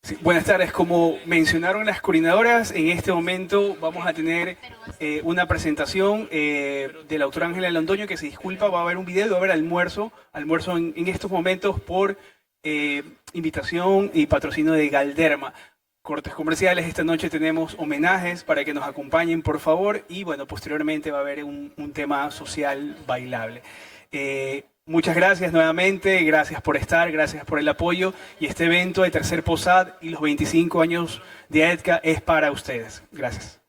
Sí, buenas tardes. Como mencionaron las coordinadoras, en este momento vamos a tener una presentación de la autora Ángela Londoño, que se disculpa, va a haber un video y va a haber almuerzo en estos momentos por invitación y patrocinio de Galderma. Cortes comerciales, esta noche tenemos homenajes para que nos acompañen, por favor, y bueno, posteriormente va a haber un tema social bailable. Muchas gracias nuevamente, gracias por estar, gracias por el apoyo, y este evento de Tercer Posad y los 25 años de AEDCA es para ustedes. Gracias.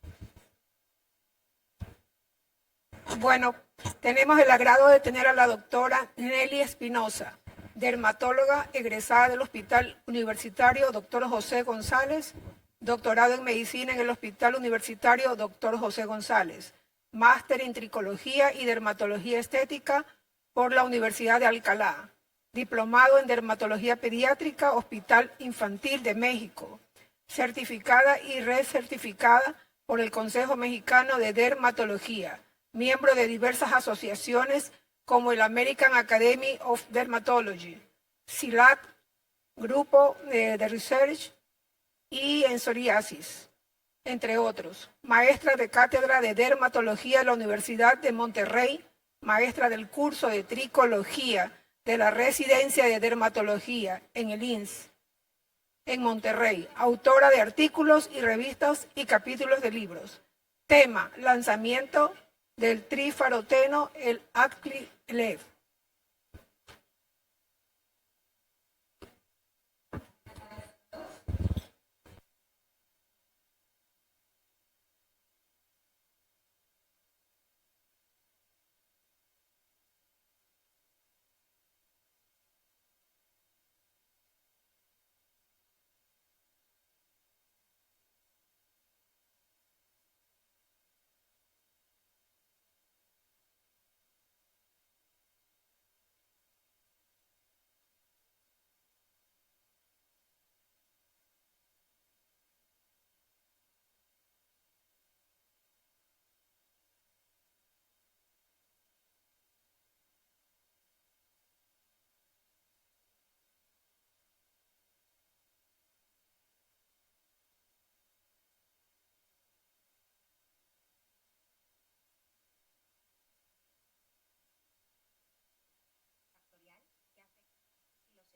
Bueno, tenemos el agrado de tener a la doctora Nelly Espinosa, dermatóloga egresada del Hospital Universitario Dr. José González, doctorado en medicina en el Hospital Universitario Dr. José González, máster en tricología y dermatología estética por la Universidad de Alcalá, diplomado en dermatología pediátrica, Hospital Infantil de México, certificada y recertificada por el Consejo Mexicano de Dermatología, miembro de diversas asociaciones como el American Academy of Dermatology, CILAT, Grupo de Research y en psoriasis, entre otros. Maestra de cátedra de dermatología de la Universidad de Monterrey, maestra del curso de tricología de la residencia de dermatología en el INS en Monterrey, autora de artículos y revistas y capítulos de libros. Tema: lanzamiento del trifaroteno, el Aclilev.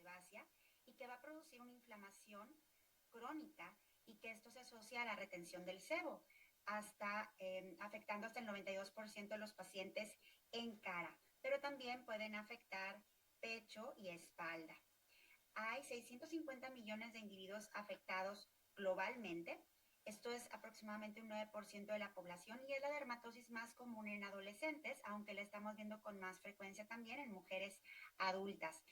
sebácea y que va a producir una inflamación crónica y que esto se asocia a la retención del sebo, hasta afectando hasta el 92% de los pacientes en cara, pero también pueden afectar pecho y espalda. Hay 650 millones de individuos afectados globalmente. Esto es aproximadamente un 9% de la población y es la dermatosis más común en adolescentes, aunque la estamos viendo con más frecuencia también en mujeres adultas.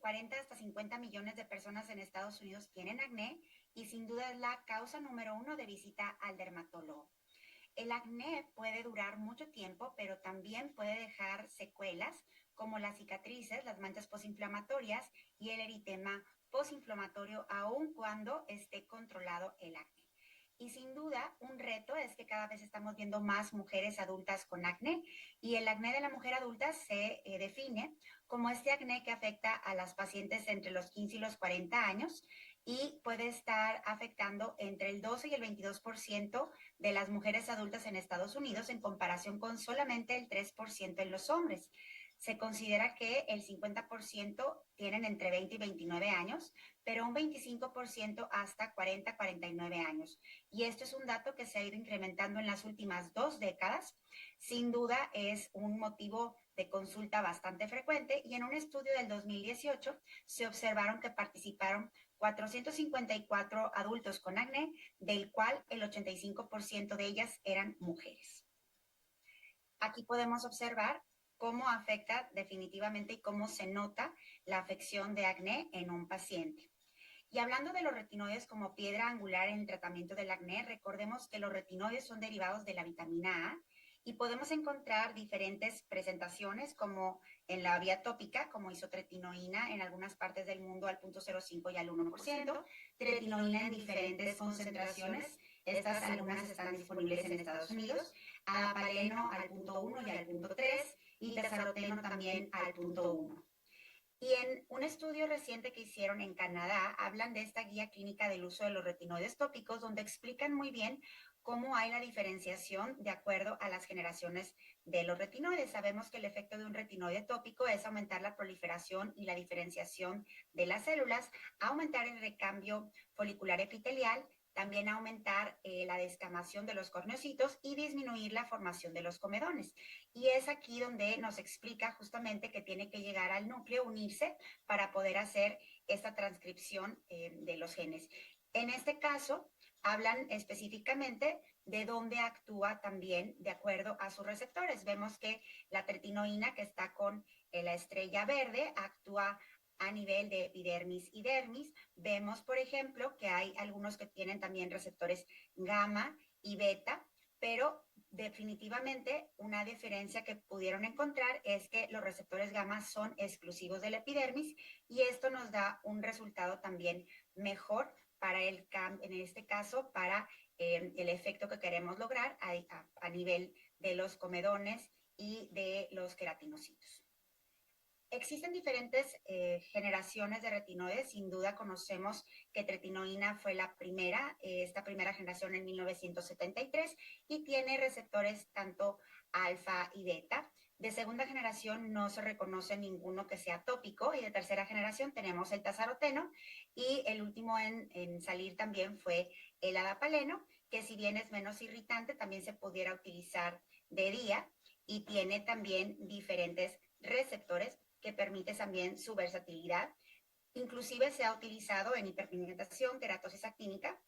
40 hasta 50 millones de personas en Estados Unidos tienen acné y sin duda es la causa número 1 de visita al dermatólogo. El acné puede durar mucho tiempo, pero también puede dejar secuelas como las cicatrices, las manchas posinflamatorias y el eritema posinflamatorio, aun cuando esté controlado el acné. Y sin duda, un reto es que cada vez estamos viendo más mujeres adultas con acné y el acné de la mujer adulta se define como este acné que afecta a las pacientes entre los 15 y los 40 años y puede estar afectando entre el 12 y el 22% de las mujeres adultas en Estados Unidos en comparación con solamente el 3% en los hombres. Se considera que el 50% tienen entre 20 y 29 años, pero un 25% hasta 40 a 49 años. Y esto es un dato que se ha ido incrementando en las últimas 2 décadas. Sin duda es un motivo de consulta bastante frecuente y en un estudio del 2018 se observaron que participaron 454 adultos con acné, del cual el 85% de ellas eran mujeres. Aquí podemos observar cómo afecta definitivamente y cómo se nota la afección de acné en un paciente. Y hablando de los retinoides como piedra angular en el tratamiento del acné, recordemos que los retinoides son derivados de la vitamina A y podemos encontrar diferentes presentaciones como en la vía tópica, como isotretinoína en algunas partes del mundo al 0.05 y al 1%, tretinoína en diferentes concentraciones, estas algunas están disponibles en Estados Unidos, apaleno al 0.1 y al 0.3 y tasaroteno también al 0.1. Y en un estudio reciente que hicieron en Canadá, hablan de esta guía clínica del uso de los retinoides tópicos, donde explican muy bien cómo hay la diferenciación de acuerdo a las generaciones de los retinoides. Sabemos que el efecto de un retinoide tópico es aumentar la proliferación y la diferenciación de las células, aumentar el recambio folicular epitelial, también aumentar la descamación de los corneocitos y disminuir la formación de los comedones. Y es aquí donde nos explica justamente que tiene que llegar al núcleo, unirse para poder hacer esta transcripción de los genes. En este caso, hablan específicamente de dónde actúa también de acuerdo a sus receptores. Vemos que la tretinoína, que está con la estrella verde, actúa a nivel de epidermis y dermis. Vemos, por ejemplo, que hay algunos que tienen también receptores gamma y beta, pero definitivamente una diferencia que pudieron encontrar es que los receptores gamma son exclusivos del epidermis y esto nos da un resultado también mejor para en este caso, para el efecto que queremos lograr a nivel de los comedones y de los queratinocitos. Existen diferentes generaciones de retinoides. Sin duda conocemos que tretinoína fue la primera, esta primera generación en 1973 y tiene receptores tanto alfa y beta. De segunda generación no se reconoce ninguno que sea tópico y de tercera generación tenemos el tazaroteno y el último en salir también fue el adapaleno, que si bien es menos irritante también se pudiera utilizar de día y tiene también diferentes receptores que permite también su versatilidad. Inclusive se ha utilizado en hiperpigmentación, queratosis actínica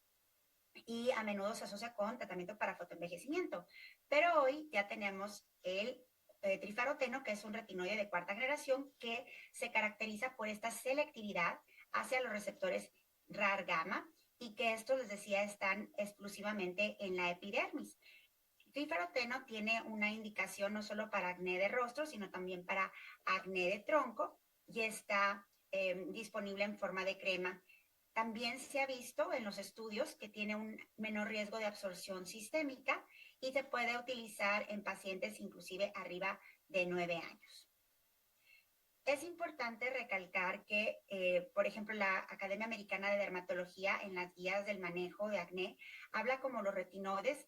y a menudo se asocia con tratamiento para fotoenvejecimiento. Pero hoy ya tenemos el trifaroteno, que es un retinoide de cuarta generación que se caracteriza por esta selectividad hacia los receptores RAR gamma y que estos, les decía, están exclusivamente en la epidermis. Trifaroteno tiene una indicación no solo para acné de rostro, sino también para acné de tronco y está disponible en forma de crema. También se ha visto en los estudios que tiene un menor riesgo de absorción sistémica y se puede utilizar en pacientes inclusive arriba de 9 años. Es importante recalcar que, por ejemplo, la Academia Americana de Dermatología en las guías del manejo de acné habla como los retinoides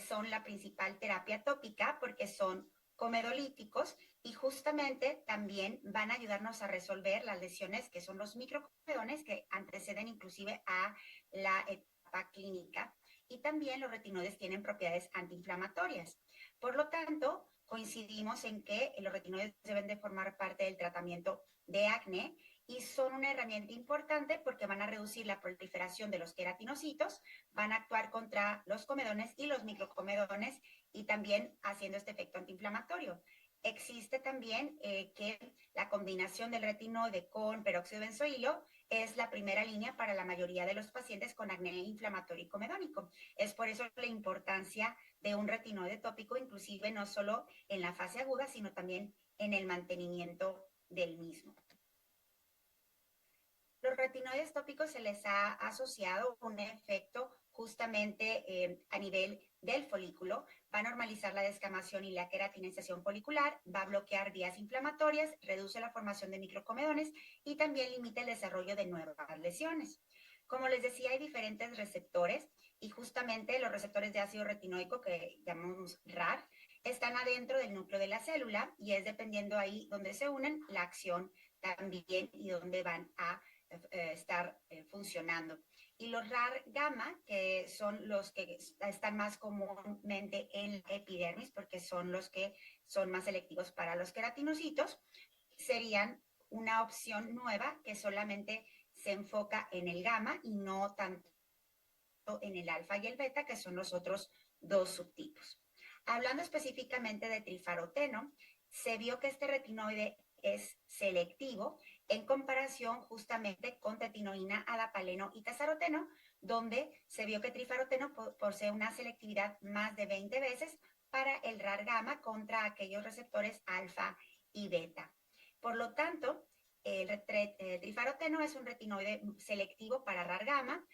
son la principal terapia tópica porque son comedolíticos y justamente también van a ayudarnos a resolver las lesiones que son los microcomedones que anteceden inclusive a la etapa clínica. Y también los retinoides tienen propiedades antiinflamatorias. Por lo tanto, coincidimos en que los retinoides deben de formar parte del tratamiento de acné y son una herramienta importante porque van a reducir la proliferación de los queratinocitos, van a actuar contra los comedones y los microcomedones y también haciendo este efecto antiinflamatorio. Existe también que la combinación del retinoide con peróxido de benzoilo es la primera línea para la mayoría de los pacientes con acné inflamatorio y comedónico. Es por eso la importancia de un retinoide tópico, inclusive no solo en la fase aguda, sino también en el mantenimiento del mismo. Los retinoides tópicos se les ha asociado un efecto justamente a nivel del folículo, va a normalizar la descamación y la queratinización folicular, va a bloquear vías inflamatorias, reduce la formación de microcomedones y también limita el desarrollo de nuevas lesiones. Como les decía, hay diferentes receptores y justamente los receptores de ácido retinoico que llamamos RAR están adentro del núcleo de la célula y es dependiendo ahí donde se unen la acción también y donde van a estar funcionando. Y los RAR gamma, que son los que están más comúnmente en la epidermis, porque son los que son más selectivos para los queratinocitos, serían una opción nueva que solamente se enfoca en el gamma y no tanto en el alfa y el beta, que son los otros dos subtipos. Hablando específicamente de trifaroteno, se vio que este retinoide es selectivo en comparación justamente con tretinoína, adapaleno y tazaroteno, donde se vio que trifaroteno posee una selectividad más de 20 veces para el RAR gamma contra aquellos receptores alfa y beta. Por lo tanto, el trifaroteno es un retinoide selectivo para RAR gamma.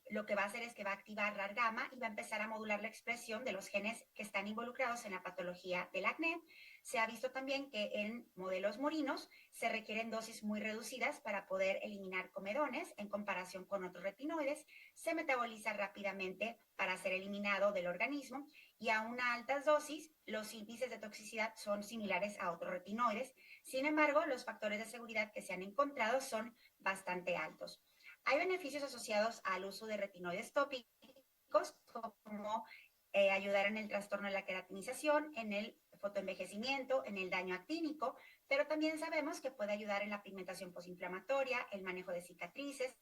lo que va a hacer es que va a activar la gama y va a empezar a modular la expresión de los genes que están involucrados en la patología del acné. Se ha visto también que en modelos murinos se requieren dosis muy reducidas para poder eliminar comedones en comparación con otros retinoides. Se metaboliza rápidamente para ser eliminado del organismo y a una altas dosis los índices de toxicidad son similares a otros retinoides. Sin embargo, los factores de seguridad que se han encontrado son bastante altos. Hay beneficios asociados al uso de retinoides tópicos, como ayudar en el trastorno de la queratinización, en el fotoenvejecimiento, en el daño actínico, pero también sabemos que puede ayudar en la pigmentación posinflamatoria, el manejo de cicatrices,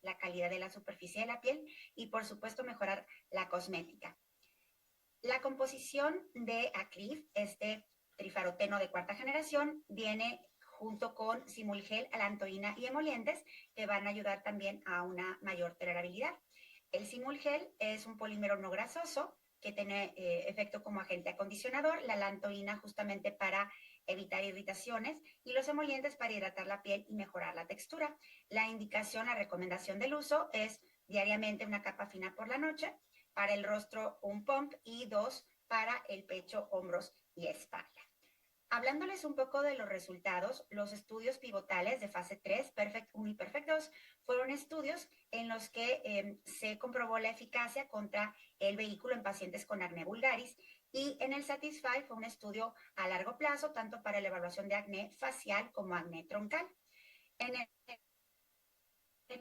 la calidad de la superficie de la piel y, por supuesto, mejorar la cosmética. La composición de Aclif, este trifaroteno de cuarta generación, viene junto con Simulgel, alantoína y emolientes, que van a ayudar también a una mayor tolerabilidad. El Simulgel es un polímero no grasoso que tiene efecto como agente acondicionador, la alantoína justamente para evitar irritaciones y los emolientes para hidratar la piel y mejorar la textura. La indicación, la recomendación del uso es diariamente una capa fina por la noche, para el rostro un pump y 2 para el pecho, hombros y espalda. Hablándoles un poco de los resultados, los estudios pivotales de fase 3, Perfect 1 y Perfect 2, fueron estudios en los que se comprobó la eficacia contra el vehículo en pacientes con acné vulgaris, y en el Satisfy fue un estudio a largo plazo, tanto para la evaluación de acné facial como acné troncal. En el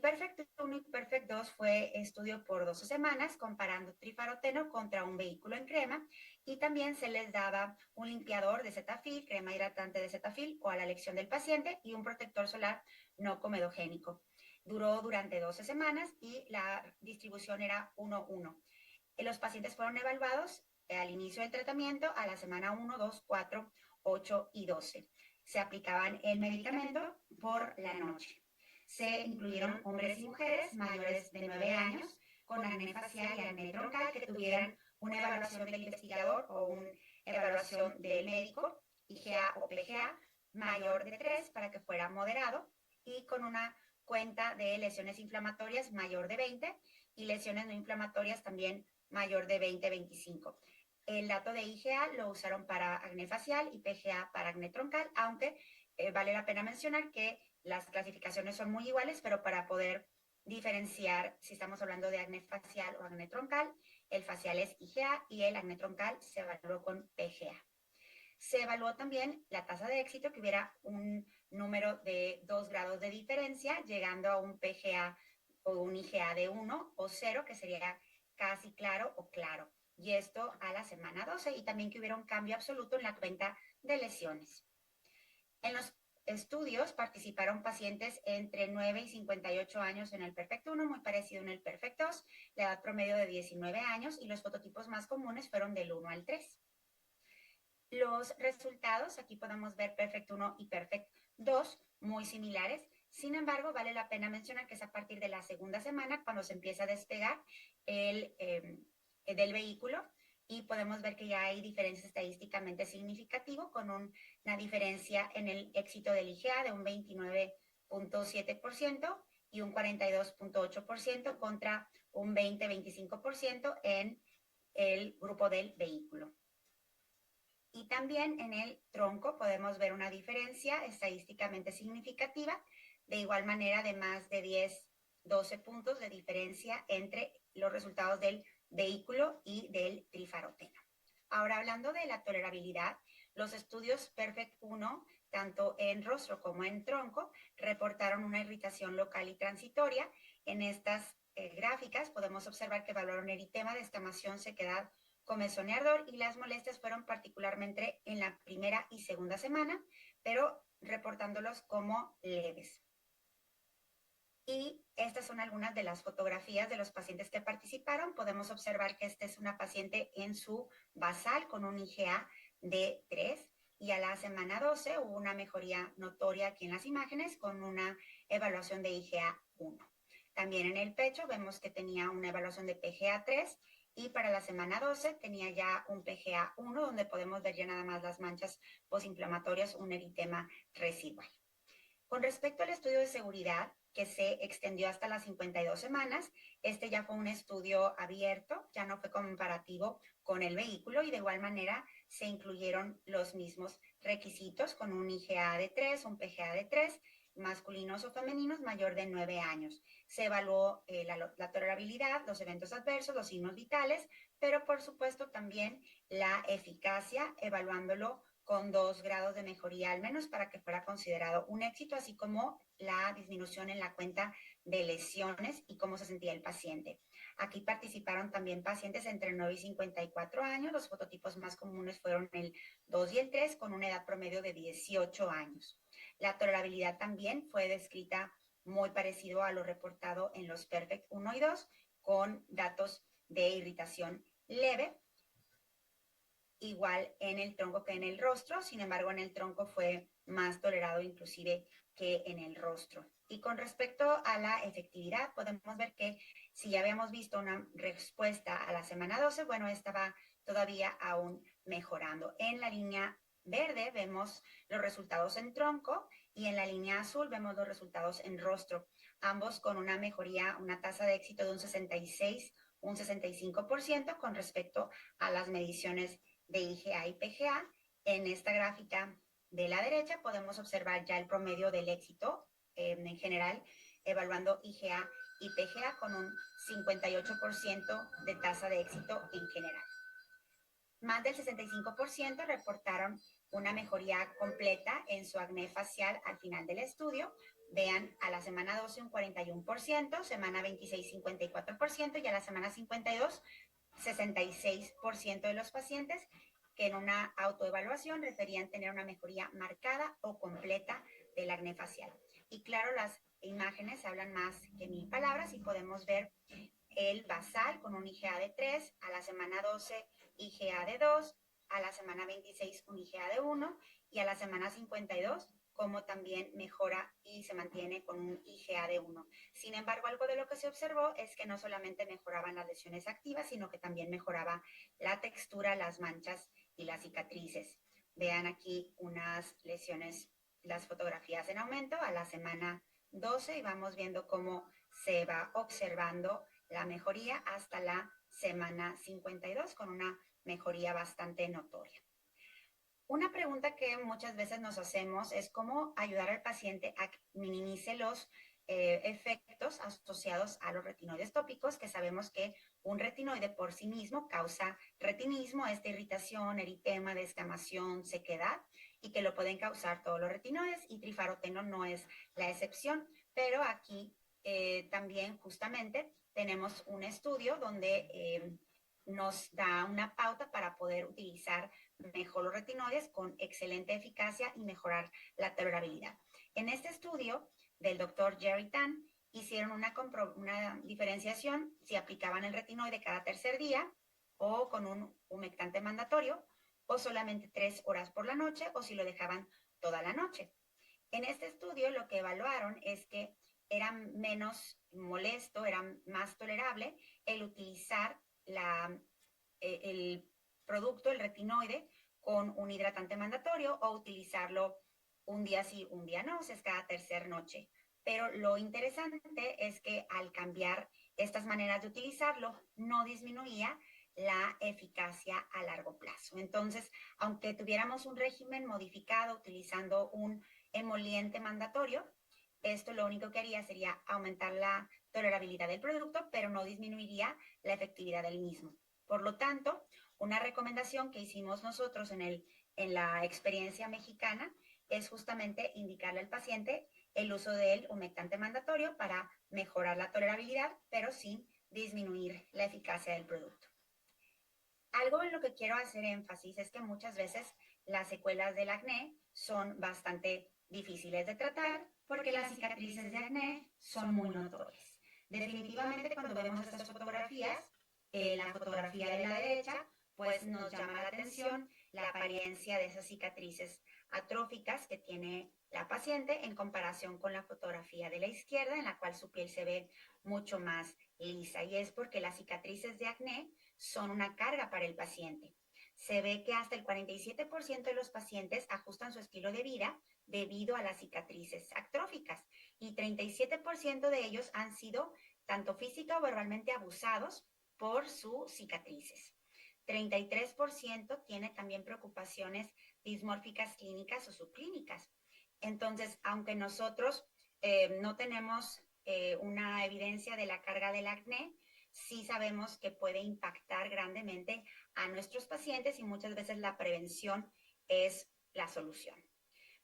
Perfect 1 y Perfect 2 fue estudio por 12 semanas comparando trifaroteno contra un vehículo en crema, y también se les daba un limpiador de Cetaphil, crema hidratante de Cetaphil o a la elección del paciente, y un protector solar no comedogénico. Duró durante 12 semanas y la distribución era 1-1. Los pacientes fueron evaluados al inicio del tratamiento a la semana 1, 2, 4, 8 y 12. Se aplicaban el medicamento por la noche. Se incluyeron hombres y mujeres mayores de 9 años con acné facial y acné troncal que tuvieran una evaluación del investigador o una evaluación del médico, IGA o PGA, mayor de 3 para que fuera moderado, y con una cuenta de lesiones inflamatorias mayor de 20 y lesiones no inflamatorias también mayor de 20-25. El dato de IGA lo usaron para acné facial y PGA para acné troncal, aunque vale la pena mencionar que las clasificaciones son muy iguales, pero para poder diferenciar si estamos hablando de acné facial o acné troncal, el facial es IGA y el acné troncal se evaluó con PGA. Se evaluó también la tasa de éxito, que hubiera un número de 2 grados de diferencia, llegando a un PGA o un IGA de 1 o 0, que sería casi claro o claro. Y esto a la semana 12, y también que hubiera un cambio absoluto en la cuenta de lesiones. En los estudios participaron pacientes entre 9 y 58 años en el Perfect 1, muy parecido en el Perfect 2, la edad promedio de 19 años, y los fototipos más comunes fueron del 1 al 3. Los resultados, aquí podemos ver Perfect 1 y Perfect 2, muy similares. Sin embargo, vale la pena mencionar que es a partir de la segunda semana cuando se empieza a despegar del vehículo, y podemos ver que ya hay diferencia estadísticamente significativa, con una diferencia en el éxito del IGA de un 29.7% y un 42.8% contra un 20-25% en el grupo del vehículo. Y también en el tronco podemos ver una diferencia estadísticamente significativa, de igual manera de más de 10-12 puntos de diferencia entre los resultados del vehículo y del trifaroteno. Ahora, hablando de la tolerabilidad, los estudios Perfect 1, tanto en rostro como en tronco, reportaron una irritación local y transitoria. En estas gráficas podemos observar que evaluaron eritema, descamación, sequedad, comezón y ardor, y las molestias fueron particularmente en la primera y segunda semana, pero reportándolos como leves. Y estas son algunas de las fotografías de los pacientes que participaron. Podemos observar que esta es una paciente en su basal con un IGA de 3, y a la semana 12 hubo una mejoría notoria aquí en las imágenes con una evaluación de IGA 1. También en el pecho vemos que tenía una evaluación de PGA 3, y para la semana 12 tenía ya un PGA 1, donde podemos ver ya nada más las manchas postinflamatorias, un eritema residual. Con respecto al estudio de seguridad, que se extendió hasta las 52 semanas. Este ya fue un estudio abierto, ya no fue comparativo con el vehículo y de igual manera se incluyeron los mismos requisitos con un IGA de 3, un PGA de 3, masculinos o femeninos mayor de 9 años. Se evaluó la tolerabilidad, los eventos adversos, los signos vitales, pero por supuesto también la eficacia, evaluándolo con 2 grados de mejoría al menos para que fuera considerado un éxito, así como la disminución en la cuenta de lesiones y cómo se sentía el paciente. Aquí participaron también pacientes entre 9 y 54 años. Los fototipos más comunes fueron el 2 y el 3, con una edad promedio de 18 años. La tolerabilidad también fue descrita muy parecido a lo reportado en los Perfect 1 y 2, con datos de irritación leve, igual en el tronco que en el rostro. Sin embargo, en el tronco fue más tolerado inclusive que en el rostro. Y con respecto a la efectividad, podemos ver que si ya habíamos visto una respuesta a la semana 12, bueno, esta va todavía aún mejorando. En la línea verde vemos los resultados en tronco y en la línea azul vemos los resultados en rostro, ambos con una mejoría, una tasa de éxito de un 66, un 65% con respecto a las mediciones de IGA y PGA. En esta gráfica de la derecha podemos observar ya el promedio del éxito en general, evaluando IGA y PGA con un 58% de tasa de éxito en general. Más del 65% reportaron una mejoría completa en su acné facial al final del estudio. Vean, a la semana 12 un 41%, semana 26 54% y a la semana 52 66% de los pacientes que en una autoevaluación referían tener una mejoría marcada o completa del acné facial. Y claro, las imágenes hablan más que 1000 palabras y podemos ver el basal con un IGA de 3, a la semana 12 IGA de 2, a la semana 26 un IGA de 1 y a la semana 52 como también mejora y se mantiene con un IGA de 1. Sin embargo, algo de lo que se observó es que no solamente mejoraban las lesiones activas, sino que también mejoraba la textura, las manchas y las cicatrices. Vean aquí unas lesiones, las fotografías en aumento a la semana 12 y vamos viendo cómo se va observando la mejoría hasta la semana 52 con una mejoría bastante notoria. Una pregunta que muchas veces nos hacemos es cómo ayudar al paciente a que minimice los efectos asociados a los retinoides tópicos, que sabemos que un retinoide por sí mismo causa retinismo, esta irritación, eritema, descamación, sequedad, y que lo pueden causar todos los retinoides, y trifaroteno no es la excepción, pero aquí también justamente tenemos un estudio donde nos da una pauta para poder utilizar mejor los retinoides con excelente eficacia y mejorar la tolerabilidad. En este estudio del doctor Jerry Tan hicieron una diferenciación si aplicaban el retinoide cada tercer día o con un humectante mandatorio o solamente 3 horas por la noche o si lo dejaban toda la noche. En este estudio lo que evaluaron es que era menos molesto, era más tolerable el utilizar el producto, el retinoide, con un hidratante mandatorio o utilizarlo un día sí, un día no, o sea, es cada tercera noche. Pero lo interesante es que al cambiar estas maneras de utilizarlo, no disminuía la eficacia a largo plazo. Entonces, aunque tuviéramos un régimen modificado utilizando un emoliente mandatorio, esto lo único que haría sería aumentar la tolerabilidad del producto, pero no disminuiría la efectividad del mismo. Por lo tanto, una recomendación que hicimos nosotros en la experiencia mexicana es justamente indicarle al paciente el uso del humectante mandatorio para mejorar la tolerabilidad, pero sin disminuir la eficacia del producto. Algo en lo que quiero hacer énfasis es que muchas veces las secuelas del acné son bastante difíciles de tratar porque las cicatrices de acné son muy notorias. Definitivamente cuando vemos estas fotografías, la fotografía de la derecha, pues nos llama la atención la apariencia de esas cicatrices atróficas que tiene la paciente en comparación con la fotografía de la izquierda, en la cual su piel se ve mucho más lisa, y es porque las cicatrices de acné son una carga para el paciente. Se ve que hasta el 47% de los pacientes ajustan su estilo de vida debido a las cicatrices atróficas y 37% de ellos han sido tanto física o verbalmente abusados por sus cicatrices. 33% tiene también preocupaciones dismórficas clínicas o subclínicas. Entonces, aunque nosotros no tenemos una evidencia de la carga del acné, sí sabemos que puede impactar grandemente a nuestros pacientes y muchas veces la prevención es la solución.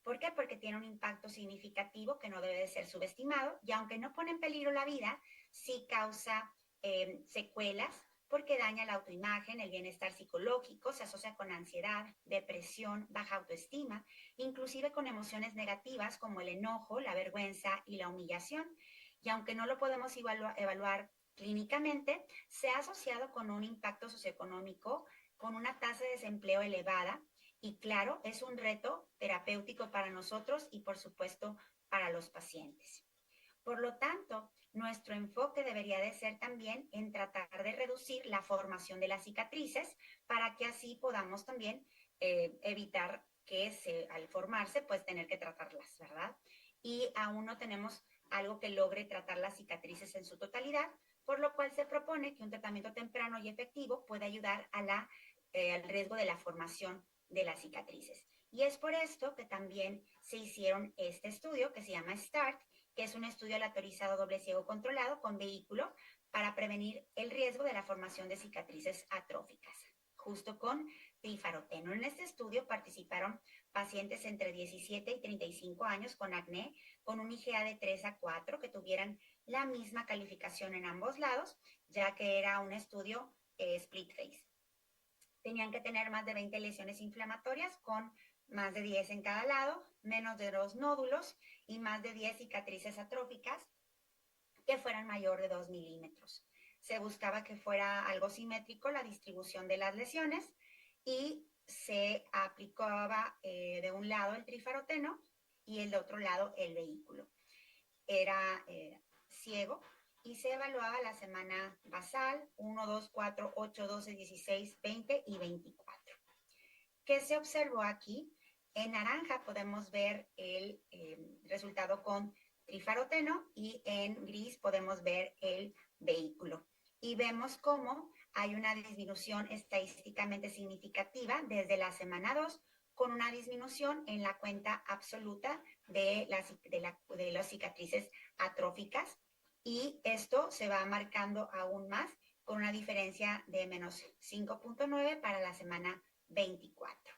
¿Por qué? Porque tiene un impacto significativo que no debe de ser subestimado y aunque no pone en peligro la vida, sí causa secuelas porque daña la autoimagen, el bienestar psicológico, se asocia con ansiedad, depresión, baja autoestima, inclusive con emociones negativas como el enojo, la vergüenza y la humillación. Y aunque no lo podemos evaluar clínicamente, se ha asociado con un impacto socioeconómico, con una tasa de desempleo elevada y claro, es un reto terapéutico para nosotros y por supuesto para los pacientes. Por lo tanto, nuestro enfoque debería de ser también en tratar de reducir la formación de las cicatrices para que así podamos también evitar que al formarse, pues tener que tratarlas, ¿verdad? Y aún no tenemos algo que logre tratar las cicatrices en su totalidad, por lo cual se propone que un tratamiento temprano y efectivo pueda ayudar al riesgo de la formación de las cicatrices. Y es por esto que también se hicieron este estudio que se llama START, que es un estudio aleatorizado doble ciego controlado con vehículo para prevenir el riesgo de la formación de cicatrices atróficas, justo con trifaroteno. En este estudio participaron pacientes entre 17 y 35 años con acné, con un IGA de 3 a 4, que tuvieran la misma calificación en ambos lados, ya que era un estudio split face. Tenían que tener más de 20 lesiones inflamatorias con más de 10 en cada lado, menos de 2 nódulos y más de 10 cicatrices atróficas que fueran mayor de 2 milímetros. Se buscaba que fuera algo simétrico la distribución de las lesiones y se aplicaba de un lado el trifaroteno y el de otro lado el vehículo. Era ciego y se evaluaba la semana basal 1, 2, 4, 8, 12, 16, 20 y 24. ¿Qué se observó aquí? En naranja podemos ver el resultado con trifaroteno y en gris podemos ver el vehículo. Y vemos cómo hay una disminución estadísticamente significativa desde la semana 2 con una disminución en la cuenta absoluta de las cicatrices atróficas. Y esto se va marcando aún más con una diferencia de menos 5.9 para la semana 24.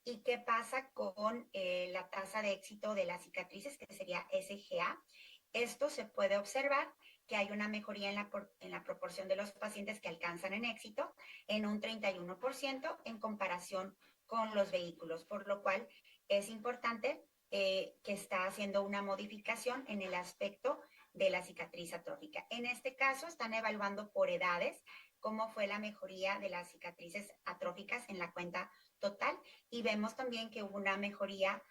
¿Y qué pasa con la tasa de éxito de las cicatrices, que sería SGA? Esto se puede observar que hay una mejoría en la proporción de los pacientes que alcanzan en éxito en un 31% en comparación con los vehículos, por lo cual es importante que está haciendo una modificación en el aspecto de la cicatriz atrófica. En este caso están evaluando por edades cómo fue la mejoría de las cicatrices atróficas en la cuenta total y vemos también que hubo una mejoría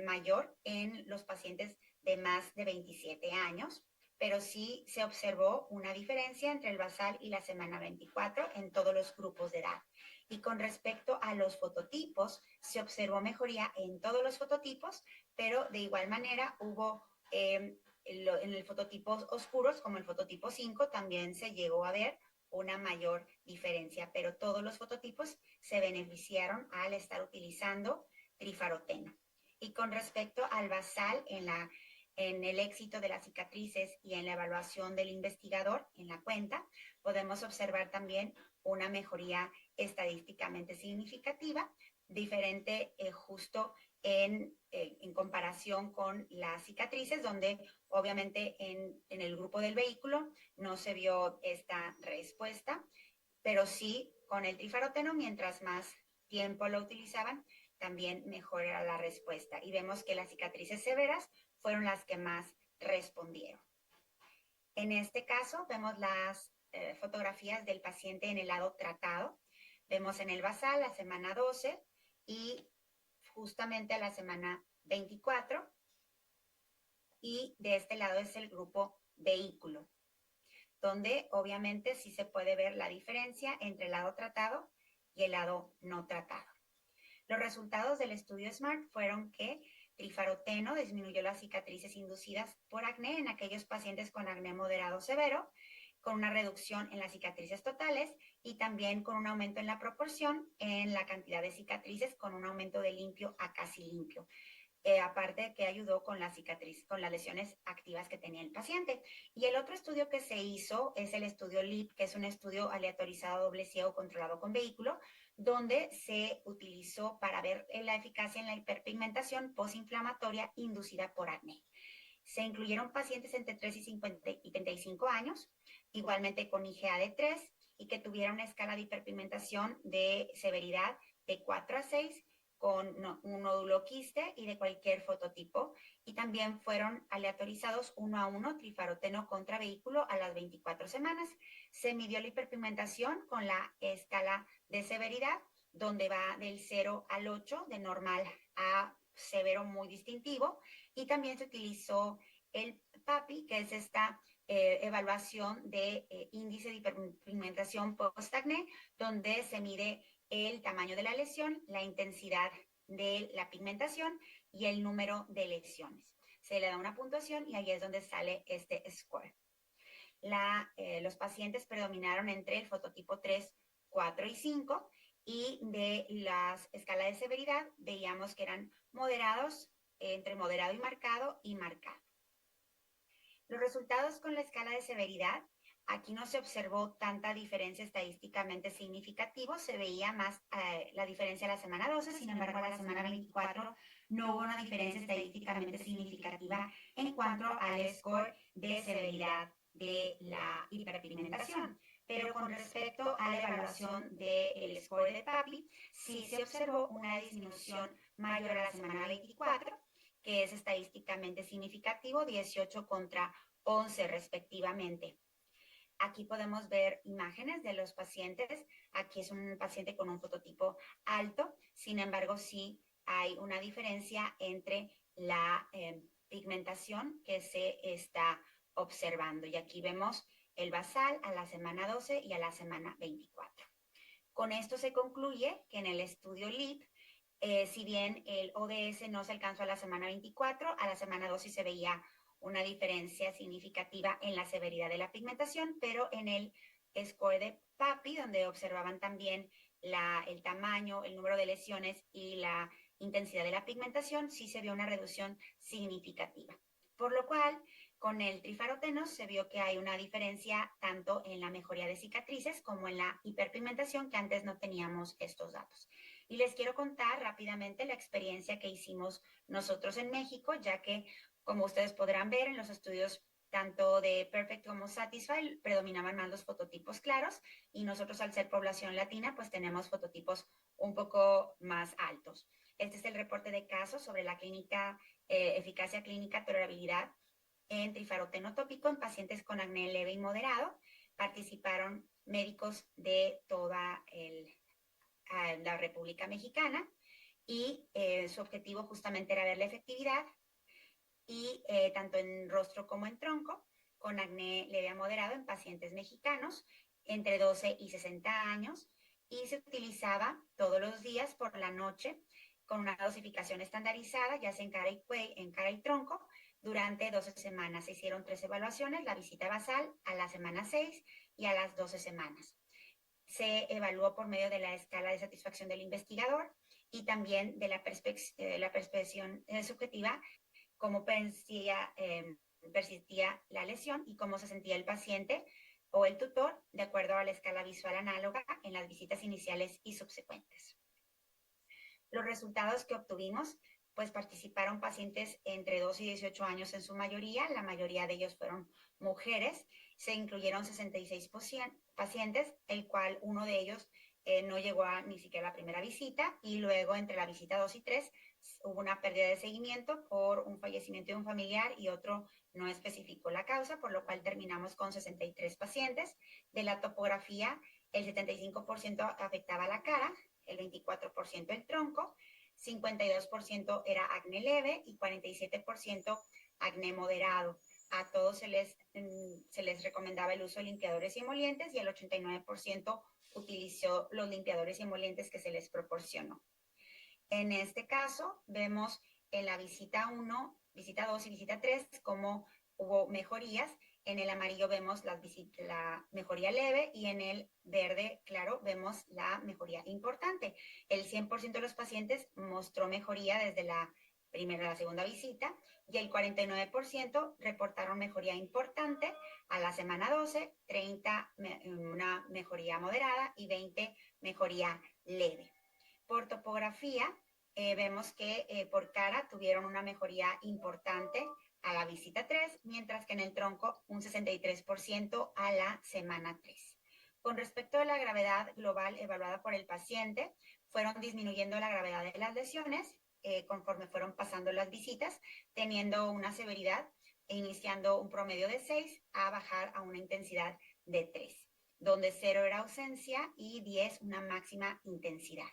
mayor en los pacientes de más de 27 años, pero sí se observó una diferencia entre el basal y la semana 24 en todos los grupos de edad. Y con respecto a los fototipos, se observó mejoría en todos los fototipos, pero de igual manera hubo en el fototipo oscuros, como el fototipo 5, también se llegó a ver una mayor diferencia, pero todos los fototipos se beneficiaron al estar utilizando trifaroteno. Y con respecto al basal, en el éxito de las cicatrices y en la evaluación del investigador en la cuenta, podemos observar también una mejoría estadísticamente significativa, diferente justo en comparación con las cicatrices, donde obviamente en el grupo del vehículo no se vio esta respuesta, pero sí con el trifaroteno, mientras más tiempo lo utilizaban, también mejora la respuesta. Y vemos que las cicatrices severas fueron las que más respondieron. En este caso, vemos las fotografías del paciente en el lado tratado. Vemos en el basal la semana 12 y justamente a la semana 24. Y de este lado es el grupo vehículo, donde obviamente sí se puede ver la diferencia entre el lado tratado y el lado no tratado. Los resultados del estudio SMART fueron que trifaroteno disminuyó las cicatrices inducidas por acné en aquellos pacientes con acné moderado severo, con una reducción en las cicatrices totales y también con un aumento en la proporción en la cantidad de cicatrices, con un aumento de limpio a casi limpio. Aparte de que ayudó con la cicatriz, con las lesiones activas que tenía el paciente. Y el otro estudio que se hizo es el estudio LEAP, que es un estudio aleatorizado doble ciego controlado con vehículo, donde se utilizó para ver la eficacia en la hiperpigmentación postinflamatoria inducida por acné. Se incluyeron pacientes entre 3 y 35 años, igualmente con IgA de 3, y que tuvieran una escala de hiperpigmentación de severidad de 4 a 6, con un nódulo quiste y de cualquier fototipo, y también fueron aleatorizados 1 a 1 trifaroteno contra vehículo a las 24 semanas. Se midió la hiperpigmentación con la escala de severidad, donde va del 0 al 8, de normal a severo muy distintivo, y también se utilizó el PAPI, que es esta evaluación de índice de hiperpigmentación post-acné, donde se mide el tamaño de la lesión, la intensidad de la pigmentación y el número de lesiones. Se le da una puntuación y ahí es donde sale este score. Los pacientes predominaron entre el fototipo 3, 4 y 5, y de las escalas de severidad veíamos que eran moderados, entre moderado y marcado y marcado. Los resultados con la escala de severidad, aquí no se observó tanta diferencia estadísticamente significativa, se veía más la diferencia a la semana 12, sin embargo a la semana 24 no hubo una diferencia estadísticamente significativa en cuanto al score de severidad de la hiperpigmentación. Pero con respecto a la evaluación del score de PAPI, sí se observó una disminución mayor a la semana 24, que es estadísticamente significativo, 18 contra 11 respectivamente. Aquí podemos ver imágenes de los pacientes. Aquí es un paciente con un fototipo alto, sin embargo sí hay una diferencia entre la pigmentación que se está observando. Y aquí vemos el basal a la semana 12 y a la semana 24. Con esto se concluye que en el estudio LEAP, si bien el ODS no se alcanzó a la semana 24, a la semana 12 se veía una diferencia significativa en la severidad de la pigmentación, pero en el score de PAPI, donde observaban también el tamaño, el número de lesiones y la intensidad de la pigmentación, sí se vio una reducción significativa. Por lo cual, con el trifaroteno se vio que hay una diferencia tanto en la mejoría de cicatrices como en la hiperpigmentación, que antes no teníamos estos datos. Y les quiero contar rápidamente la experiencia que hicimos nosotros en México, ya que, como ustedes podrán ver en los estudios tanto de Perfect como Satisfy, predominaban más los fototipos claros, y nosotros, al ser población latina, pues tenemos fototipos un poco más altos. Este es el reporte de casos sobre la eficacia clínica, tolerabilidad en trifaroteno tópico en pacientes con acné leve y moderado. Participaron médicos de toda la República Mexicana, y su objetivo justamente era ver la efectividad, y tanto en rostro como en tronco, con acné leve a moderado en pacientes mexicanos entre 12 y 60 años, y se utilizaba todos los días por la noche con una dosificación estandarizada, ya sea en cara y tronco, durante 12 semanas. Se hicieron 3 evaluaciones: la visita basal a la semana 6 y a las 12 semanas. Se evaluó por medio de la escala de satisfacción del investigador y también de la percepción subjetiva, cómo persistía la lesión y cómo se sentía el paciente o el tutor, de acuerdo a la escala visual análoga en las visitas iniciales y subsecuentes. Los resultados que obtuvimos, pues participaron pacientes entre 2 y 18 años en su mayoría, la mayoría de ellos fueron mujeres. Se incluyeron 66 pacientes, el cual uno de ellos no llegó ni siquiera a la primera visita, y luego entre la visita 2 y 3 hubo una pérdida de seguimiento por un fallecimiento de un familiar y otro no especificó la causa, por lo cual terminamos con 63 pacientes. De la topografía, el 75% afectaba la cara, el 24% el tronco, 52% era acné leve y 47% acné moderado. A todos se les recomendaba el uso de limpiadores y emolientes, y el 89% utilizó los limpiadores y emolientes que se les proporcionó. En este caso, vemos en la visita 1, visita 2 y visita 3 cómo hubo mejorías. En el amarillo vemos la mejoría leve y en el verde claro vemos la mejoría importante. El 100% de los pacientes mostró mejoría desde la primera a la segunda visita y el 49% reportaron mejoría importante a la semana 12, 30 una mejoría moderada y 20 mejoría leve. Por topografía, vemos que por cara tuvieron una mejoría importante a la visita 3, mientras que en el tronco un 63% a la semana 3. Con respecto a la gravedad global evaluada por el paciente, fueron disminuyendo la gravedad de las lesiones conforme fueron pasando las visitas, teniendo una severidad e iniciando un promedio de 6 a bajar a una intensidad de 3, donde 0 era ausencia y 10 una máxima intensidad.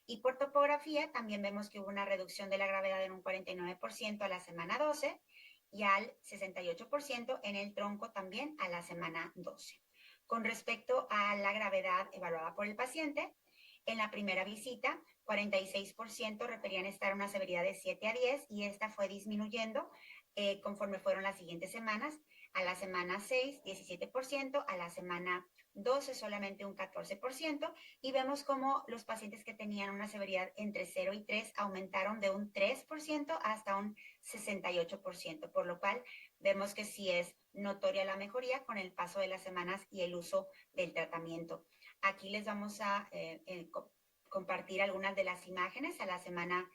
Y por topografía también vemos que hubo una reducción de la gravedad en un 49% a la semana 12 y al 68% en el tronco también a la semana 12. Con respecto a la gravedad evaluada por el paciente, en la primera visita, 46% referían estar en una severidad de 7 a 10 y esta fue disminuyendo conforme fueron las siguientes semanas. A la semana 6, 17%, a la semana 12 solamente un 14% y vemos cómo los pacientes que tenían una severidad entre 0 y 3 aumentaron de un 3% hasta un 68%, por lo cual vemos que sí es notoria la mejoría con el paso de las semanas y el uso del tratamiento. Aquí les vamos a compartir algunas de las imágenes a la semana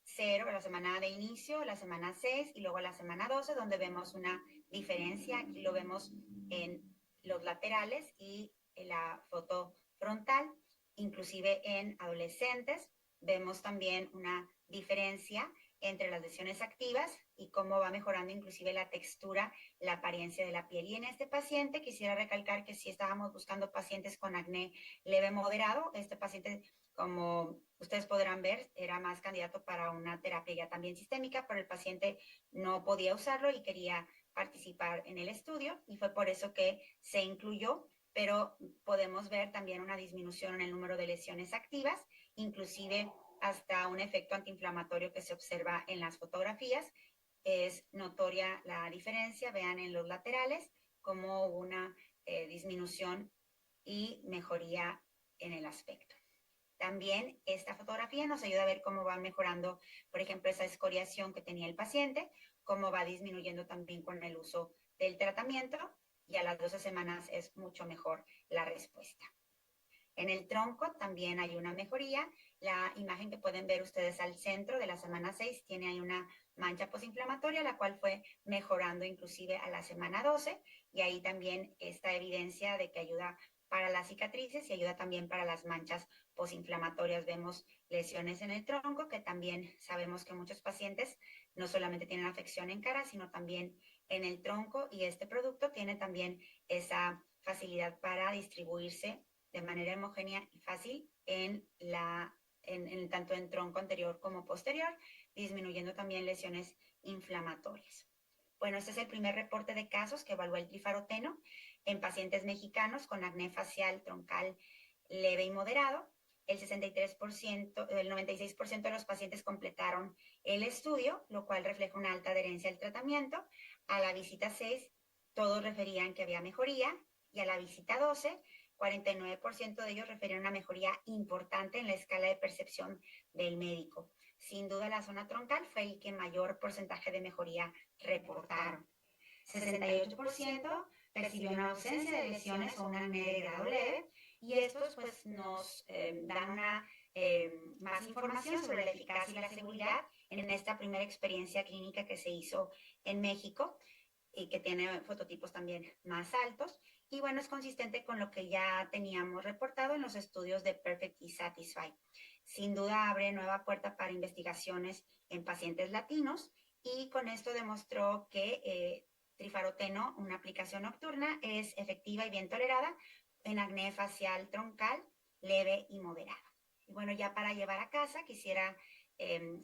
0, a la semana de inicio, la semana 6 y luego a la semana 12, donde vemos una diferencia. Aquí lo vemos en los laterales y en la foto frontal, inclusive en adolescentes. Vemos también una diferencia entre las lesiones activas y cómo va mejorando inclusive la textura, la apariencia de la piel. Y en este paciente quisiera recalcar que si estábamos buscando pacientes con acné leve moderado, este paciente, como ustedes podrán ver, era más candidato para una terapia ya también sistémica, pero el paciente no podía usarlo y quería participar en el estudio y fue por eso que se incluyó, pero podemos ver también una disminución en el número de lesiones activas, inclusive hasta un efecto antiinflamatorio que se observa en las fotografías. Es notoria la diferencia, vean en los laterales como una disminución y mejoría en el aspecto. También esta fotografía nos ayuda a ver cómo va mejorando, por ejemplo, esa escoriación que tenía el paciente, cómo va disminuyendo también con el uso del tratamiento y a las 12 semanas es mucho mejor la respuesta. En el tronco también hay una mejoría. La imagen que pueden ver ustedes al centro de la semana 6 tiene ahí una mancha posinflamatoria, la cual fue mejorando inclusive a la semana 12 y ahí también esta evidencia de que ayuda para las cicatrices y ayuda también para las manchas posinflamatorias. Vemos lesiones en el tronco, que también sabemos que muchos pacientes no solamente tienen afección en cara, sino también en el tronco y este producto tiene también esa facilidad para distribuirse de manera homogénea y fácil tanto en tronco anterior como posterior, disminuyendo también lesiones inflamatorias. Bueno, este es el primer reporte de casos que evaluó el trifaroteno en pacientes mexicanos con acné facial troncal leve y moderado. El 96% de los pacientes completaron el estudio, lo cual refleja una alta adherencia al tratamiento. A la visita 6, todos referían que había mejoría y a la visita 12, 49% de ellos referían una mejoría importante en la escala de percepción del médico. Sin duda, la zona troncal fue el que mayor porcentaje de mejoría reportaron. 68% percibió una ausencia de lesiones o un acné de grado leve y estos pues nos dan una más información sobre la eficacia y la seguridad en esta primera experiencia clínica que se hizo en México y que tiene fototipos también más altos. Y bueno, es consistente con lo que ya teníamos reportado en los estudios de Perfect y Satisfy. Sin duda abre nueva puerta para investigaciones en pacientes latinos y con esto demostró que trifaroteno, una aplicación nocturna, es efectiva y bien tolerada en acné facial troncal leve y moderado. Y bueno, ya para llevar a casa quisiera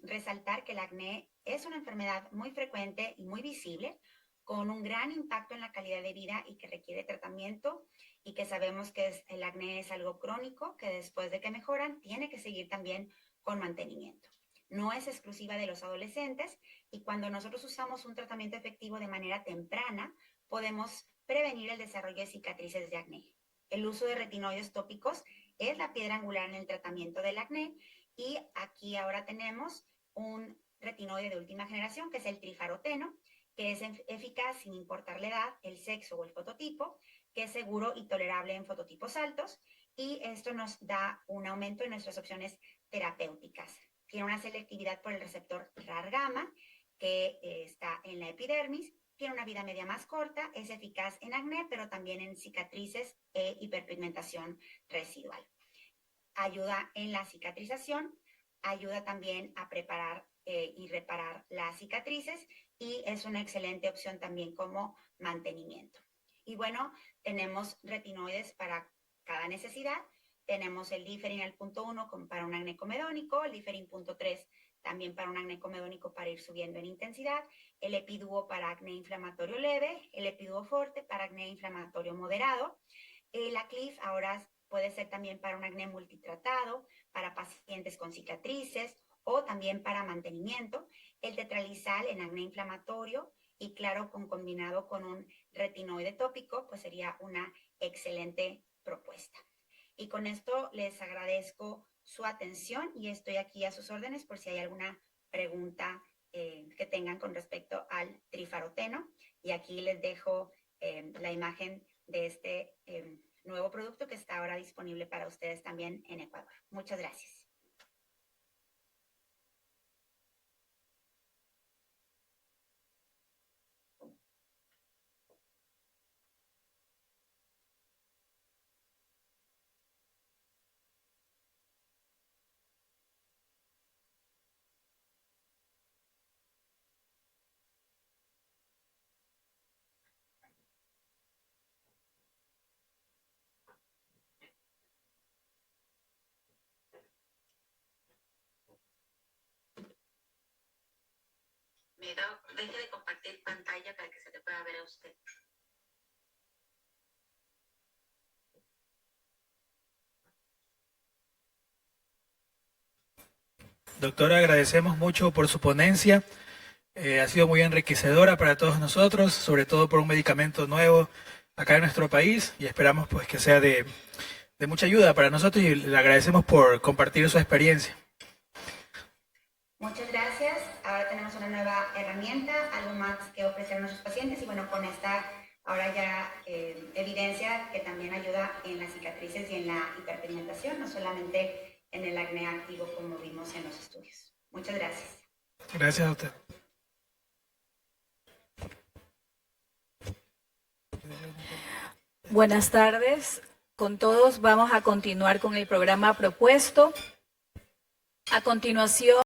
resaltar que el acné es una enfermedad muy frecuente y muy visible, con un gran impacto en la calidad de vida y que requiere tratamiento y que sabemos que el acné es algo crónico que después de que mejoran tiene que seguir también con mantenimiento. No es exclusiva de los adolescentes y cuando nosotros usamos un tratamiento efectivo de manera temprana, podemos prevenir el desarrollo de cicatrices de acné. El uso de retinoides tópicos es la piedra angular en el tratamiento del acné y aquí ahora tenemos un retinoide de última generación que es el trifaroteno, que es eficaz sin importar la edad, el sexo o el fototipo, que es seguro y tolerable en fototipos altos y esto nos da un aumento en nuestras opciones terapéuticas. Tiene una selectividad por el receptor RAR-gamma que está en la epidermis, tiene una vida media más corta, es eficaz en acné, pero también en cicatrices e hiperpigmentación residual. Ayuda en la cicatrización, ayuda también a preparar y reparar las cicatrices y es una excelente opción también como mantenimiento. Y bueno, tenemos retinoides para cada necesidad. Tenemos el Differin al punto 1 para un acné comedónico, el Differin punto 3 también para un acné comedónico para ir subiendo en intensidad, el Epiduo para acné inflamatorio leve, el Epiduo Forte para acné inflamatorio moderado. La Clif ahora puede ser también para un acné multitratado, para pacientes con cicatrices o también para mantenimiento. El Tetralizal en acné inflamatorio y claro, combinado con un retinoide tópico, pues sería una excelente propuesta. Y con esto les agradezco su atención y estoy aquí a sus órdenes por si hay alguna pregunta que tengan con respecto al trifaroteno. Y aquí les dejo la imagen de este nuevo producto que está ahora disponible para ustedes también en Ecuador. Muchas gracias. Deje de compartir pantalla para que se te pueda ver a usted. Doctora, agradecemos mucho por su ponencia. Ha sido muy enriquecedora para todos nosotros, sobre todo por un medicamento nuevo acá en nuestro país y esperamos pues que sea de mucha ayuda para nosotros y le agradecemos por compartir su experiencia. Muchas gracias. Ahora tenemos una nueva herramienta, algo más que ofrecer a nuestros pacientes y bueno, con esta ahora ya evidencia que también ayuda en las cicatrices y en la hiperpigmentación, no solamente en el acné activo como vimos en los estudios. Muchas gracias. Gracias a usted. Buenas tardes con todos. Vamos a continuar con el programa propuesto. A continuación,